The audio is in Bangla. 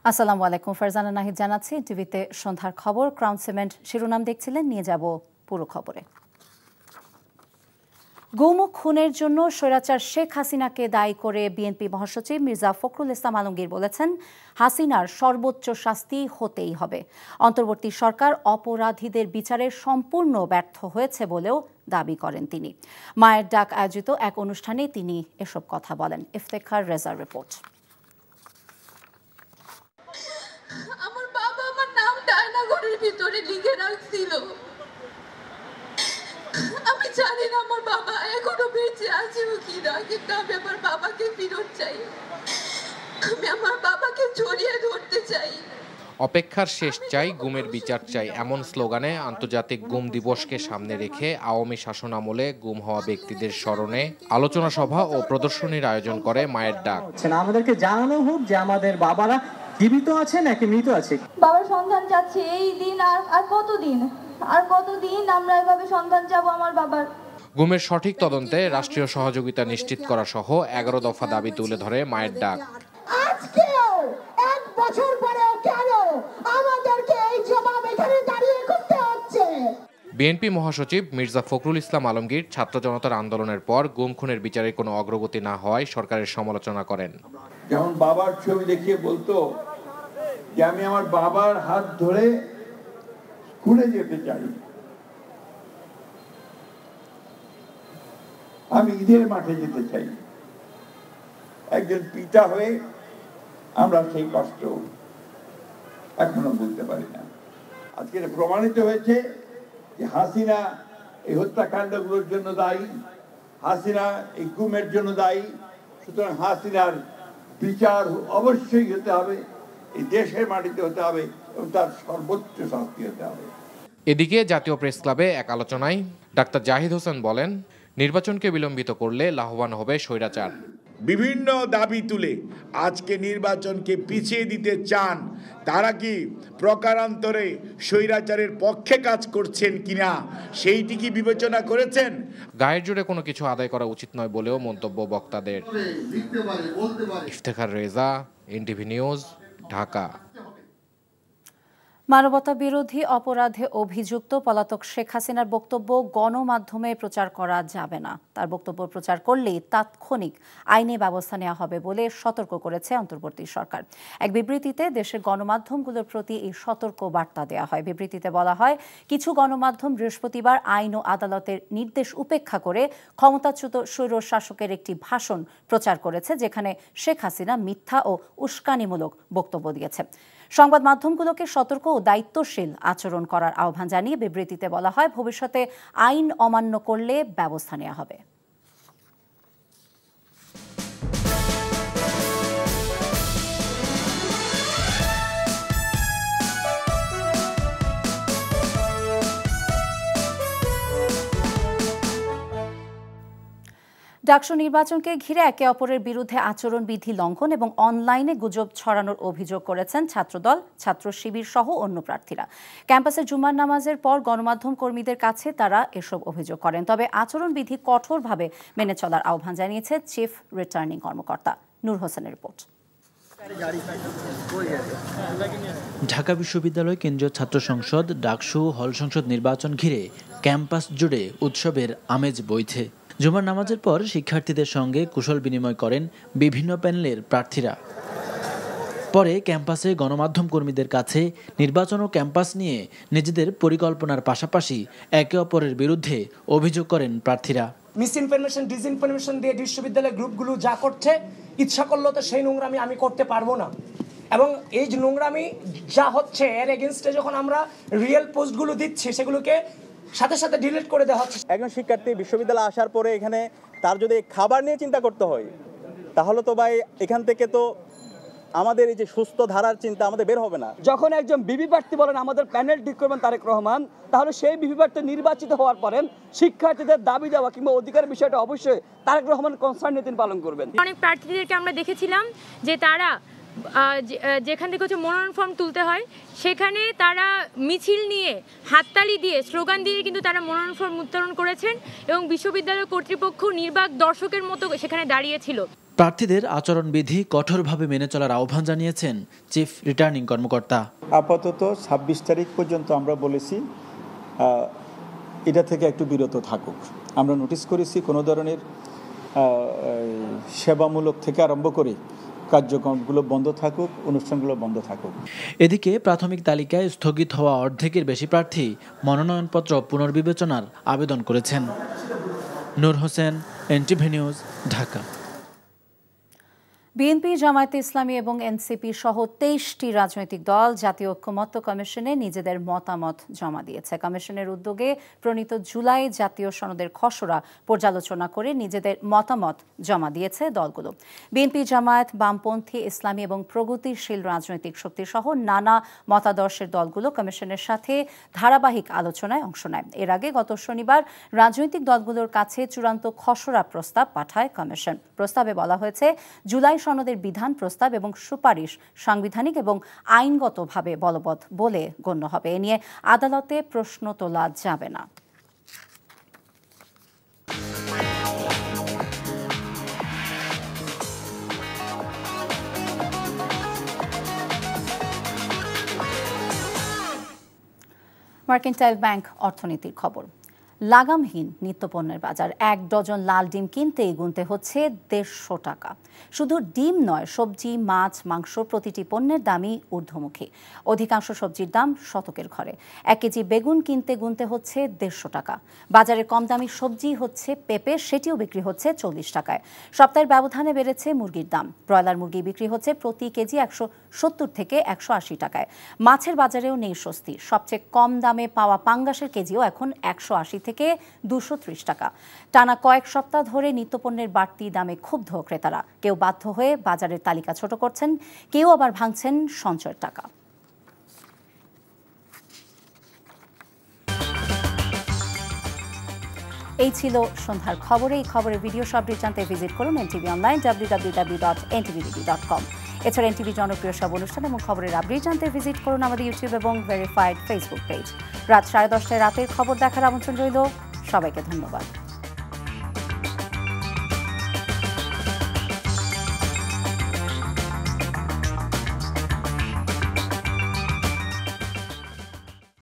আসসালামু আলাইকুম, ফারজানা নাহিদ জানাচ্ছি টিভিতে সন্ধ্যার খবর। ক্রাউন সিমেন্ট শিরোনাম দেখছিলেন, নিয়ে যাব পুরো খবরে। গুম ও খুনের জন্য স্বৈরাচার শেখ হাসিনাকে দায়ী করে বিএনপি মহাসচিব মির্জা ফখরুল ইসলাম আলমগীর বলেছেন, হাসিনার সর্বোচ্চ শাস্তি হতেই হবে। অন্তর্বর্তী সরকার অপরাধীদের বিচারে সম্পূর্ণ ব্যর্থ হয়েছে বলেও দাবি করেন তিনি। মায়ের ডাক আয়োজিত এক অনুষ্ঠানে তিনি এসব কথা বলেন। ইফতেখার রেজার রিপোর্ট। আমার বাবা আমার নাম ডায়নাগরের ভিতরে লিখে রাখছিল। আমি জানি না আমার বাবা এখনো বেঁচে আছে কিনা, কিন্তু আমি আমার বাবাকে ফেরত চাই। আমি আমার বাবাকে জড়িয়ে ধরতে চাই। অপেক্ষার শেষ চাই, গুমের বিচার চাই, এমন স্লোগানে আন্তর্জাতিক গুম দিবসকে সামনে রেখে আওয়ামী শাসনামলে গুম হওয়া ব্যক্তিদের স্মরণে আলোচনা সভা ও প্রদর্শনীর আয়োজন করে মায়ের ডাক। আমাদেরকে জানানো হোক যে আমাদের বাবারা জীবিত আছে নাকি মৃত আছে। বাবার সন্ধান চাচ্ছি এই দিন, আর কতদিন আমরা এভাবে সন্ধান চাবো আমার বাবার। গুমের সঠিক তদন্তে রাষ্ট্রীয় সহযোগিতা নিশ্চিত করা সহ 11 দফা দাবি তুলে ধরে মায়ের ডাক। আজকেও এক বছর পরেও কেন আমাদেরকে এই জবাব এখানে দাঁড়িয়ে করতে হচ্ছে? বিএনপি মহাসচিব মির্জা ফখরুল ইসলাম আলমগীর ছাত্র জনতার আন্দোলনের পর গুম খুনের বিচারে কোনো অগ্রগতি না হওয়ায় সরকারের সমালোচনা করেন। যেমন বাবার ছবি দেখিয়ে বলতো যে আমি আমার বাবার হাত ধরে স্কুলে যেতে চাই, আমি ঈদের মাঠে যেতে চাই। একজন পিতা হয়ে আমরা সেই কষ্ট এখনো বলতে পারি না। আজকে প্রমাণিত হয়েছে যে হাসিনা এই হত্যাকাণ্ডগুলোর জন্য দায়ী, হাসিনা এই গুমের জন্য দায়ী। সুতরাং হাসিনার বিচার অবশ্যই হতে হবে, এই দেশের মাটিতে হতে হবে এবং তার সর্বোচ্চ শাস্তি হতে হবে। এদিকে জাতীয় প্রেস ক্লাবে এক আলোচনায় ডাক্তার জাহিদ হোসেন বলেন, নির্বাচনকে বিলম্বিত করলে লাভবান হবে স্বৈরাচার। বিভিন্ন দাবি তুলে আজকে নির্বাচনকে পিছিয়ে দিতে চান, তারা কি প্রকারান্তরে স্বৈরাচারের পক্ষে কাজ করছেন কিনা সেইটি কি বিবেচনা করেছেন? গায়ের জোরে কোনো কিছু আদায় করা উচিত নয় বলেও মন্তব্য বক্তাদের। Iftekhar Reza, NTV news, Dhaka. মানবতা বিরোধী অপরাধে অভিযুক্ত পলাতক শেখ হাসিনার বক্তব্য গণমাধ্যমে প্রচার করা যাবে না। তার বক্তব্য প্রচার করলেই তাৎক্ষণিক আইনি ব্যবস্থা নেওয়া হবে বলে সতর্ক করেছে অন্তর্বর্তী সরকার। এক বিবৃতিতে দেশের গণমাধ্যমগুলোর প্রতি এই সতর্ক বার্তা দেওয়া হয়। বিবৃতিতে বলা হয়, কিছু গণমাধ্যম বৃহস্পতিবার আইন ও আদালতের নির্দেশ উপেক্ষা করে ক্ষমতাচ্যুত স্বৈর শাসকের একটি ভাষণ প্রচার করেছে, যেখানে শেখ হাসিনা মিথ্যা ও উস্কানিমূলক বক্তব্য দিয়েছে। সংবাদ মাধ্যমগুলোকে সতর্ক ও দায়িত্বশীল আচরণ করার আহ্বান জানিয়ে বিবৃতিতে বলা হয়, ভবিষ্যতে আইন অমান্য করলে ব্যবস্থা নেওয়া হবে। ডাকসু নির্বাচনকে ঘিরে একে অপরের বিরুদ্ধে আচরণবিধি লঙ্ঘন এবং অনলাইনে গুজব ছড়ানোর অভিযোগ করেছেন ছাত্রদল, ছাত্র শিবির সহ অন্য প্রার্থীরা। ক্যাম্পাসে জুমার নামাজের পর গণমাধ্যম কর্মীদের কাছে তারা এসব অভিযোগ করেন। তবে আচরণবিধি কঠোরভাবে মেনে চলার আহ্বান জানিয়েছে চিফ রিটার্নিং কর্মকর্তা। নূর হোসেনের রিপোর্ট। ঢাকা বিশ্ববিদ্যালয় কেন্দ্রীয় ছাত্র সংসদ ডাকসু হল সংসদ নির্বাচন ঘিরে ক্যাম্পাস জুড়ে উৎসবের আমেজ বইছে। জুমার নামাজের পর শিক্ষার্থীদের সঙ্গে কুশল বিনিময় করেন বিভিন্ন প্যানেলের প্রার্থীরা। পরে ক্যাম্পাসে গণমাধ্যম কর্মীদের কাছে নির্বাচন ও ক্যাম্পাস নিয়ে নিজেদের পরিকল্পনার পাশাপাশি একে অপরের বিরুদ্ধে অভিযোগ করেন প্রার্থীরা। মিস ইনফরমেশন, ডিসইনফরমেশন দিয়ে বিশ্ববিদ্যালয়ের গ্রুপগুলো যা করছে, ইচ্ছা করলেও তো সেই নোংরামি আমি করতে পারবো না। এবং এই যে নোংরামি যা হচ্ছে, এর এগেনস্টে যখন আমরা রিয়েল পোস্টগুলো দিচ্ছি, সেগুলোকে সাথে সাথে ডিলিট করে দেওয়া হচ্ছে। একজন শিক্ষার্থী বিশ্ববিদ্যালয়ে আসার পরে এখানে তার যদি খাবার নিয়ে চিন্তা করতে হয়, তাহলে তো ভাই এখান থেকে তো আমাদের এই যে সুস্থ ধারার চিন্তা আমাদের বের হবে না। যখন একজন বিবি প্রার্থী বলেন আমাদের প্যানেল ঠিক করবেন তারেক রহমান, তাহলে সেই বিবি প্রার্থী নির্বাচিত হওয়ার পরে শিক্ষার্থীদের দাবি দেওয়া কিংবা অধিকার বিষয়টা অবশ্যই তারেক রহমান কনসার্ন নিয়ে তিনি পালন করবেন। অনেক প্রার্থীদেরকে আমরা দেখেছিলাম যে তারা যেখান থেকে হচ্ছে মনোনয়ন ফর্ম তুলতে হয়, সেখানে তারা মিছিল নিয়ে, হাততালি দিয়ে, স্লোগান দিয়ে কিন্তু তারা মনোনয়ন ফর্ম উত্তোলন করেছেন এবং বিশ্ববিদ্যালয় কর্তৃপক্ষ নির্বাক দর্শকের মতো সেখানে দাঁড়িয়েছিল। প্রার্থীদের আচরণবিধি কঠোরভাবে মেনে চলার আহ্বান জানিয়েছেন চিফ রিটার্নিং কর্মকর্তা। আপাতত ২৬ তারিখ পর্যন্ত আমরা বলেছি এটা থেকে একটু বিরত থাকুক। আমরা নোটিশ করেছি কোনো ধরনের সেবামূলক থেকে আরম্ভ করে কার্যক্রমগুলো বন্ধ থাকুক, অনুষ্ঠানগুলো বন্ধ থাকুক। এদিকে প্রাথমিক তালিকায় স্থগিত হওয়া অর্ধেকের বেশি প্রার্থী মনোনয়নপত্র পুনর্বিবেচনার আবেদন করেছেন। Noor Hossain, NTV news, Dhaka. BNP, Jamaat Islami এবং এনসিপি সহ ২৩টি রাজনৈতিক দল জাতীয় ঐক্যমত্য কমিশনে নিজেদের মতামত জমা দিয়েছে। কমিশনের উদ্যোগে প্রণীত জুলাই জাতীয় সনদের খসড়া পর্যালোচনা করে নিজেদের মতামত জমা দিয়েছে দলগুলো। বিএনপি, জামায়াত, বামপন্থী, ইসলামী এবং প্রগতিশীল রাজনৈতিক শক্তি সহ নানা মতাদর্শের দলগুলো কমিশনের সাথে ধারাবাহিক আলোচনায় অংশ নেয়। এর আগে গত শনিবার রাজনৈতিক দলগুলোর কাছে চূড়ান্ত খসড়া প্রস্তাব পাঠায় কমিশন। প্রস্তাবে বলা হয়েছে, জুলাই সনদের বিধান, প্রস্তাব এবং সুপারিশ সাংবিধানিক এবং আইনগতভাবে বলবৎ বলে গণ্য হবে। এ নিয়ে আদালতে প্রশ্ন তোলা যাবে না। মার্কেন্টাইল ব্যাংক অর্থনীতির খবর। লাগামহীন নিত্যপণ্যের বাজার। ১ ডজন লাল ডিম কিনতেই গুনতে হচ্ছে ১৫০ টাকা। শুধু ডিম নয়, সবজি, মাছ, মাংস প্রতিটি পণ্যের দামই ঊর্ধ্বমুখী। অধিকাংশ সবজির দাম শতকের ঘরে। ১ কেজি বেগুন কিনতে গুনতে হচ্ছে ১৫০ টাকা। বাজারে কম দামি সবজি হচ্ছে পেঁপে, সেটিও বিক্রি হচ্ছে ৪০ টাকায়। সপ্তাহের ব্যবধানে বেড়েছে মুরগির দাম। ব্রয়লার মুরগি বিক্রি হচ্ছে প্রতি কেজি ১৭০ থেকে ১৮০ টাকায়। মাছের বাজারেও নেই স্বস্তি। সবচেয়ে কম দামে পাওয়া পাঙ্গাসের কেজিও এখন ১৮০ থেকে ২৩০ টাকা। টানা কয়েক সপ্তাহ ধরে নিত্যপণ্যের বাড়তি দামে ক্ষুব্ধ ক্রেতারা। কেউ বাধ্য হয়ে বাজারের তালিকা ছোট করছেন, কেউ আবার ভাঙছেন সঞ্চয়ের টাকা। এই ছিল সন্ধ্যার খবরে। এই খবরের ভিডিও আপডেট জানতে ভিজিট করুন এনটিভি অনলাইন www.ntvd.com। এছাড়া এনটিভি জনপ্রিয় সব অনুষ্ঠান এবং খবরের আপডেট জানতে ভিজিট করুন আমাদের ইউটিউব এবং ভেরিফাইড ফেসবুক পেজ। রাত 10:30টায় রাতের খবর দেখার আমন্ত্রণ রইল। সবাইকে ধন্যবাদ।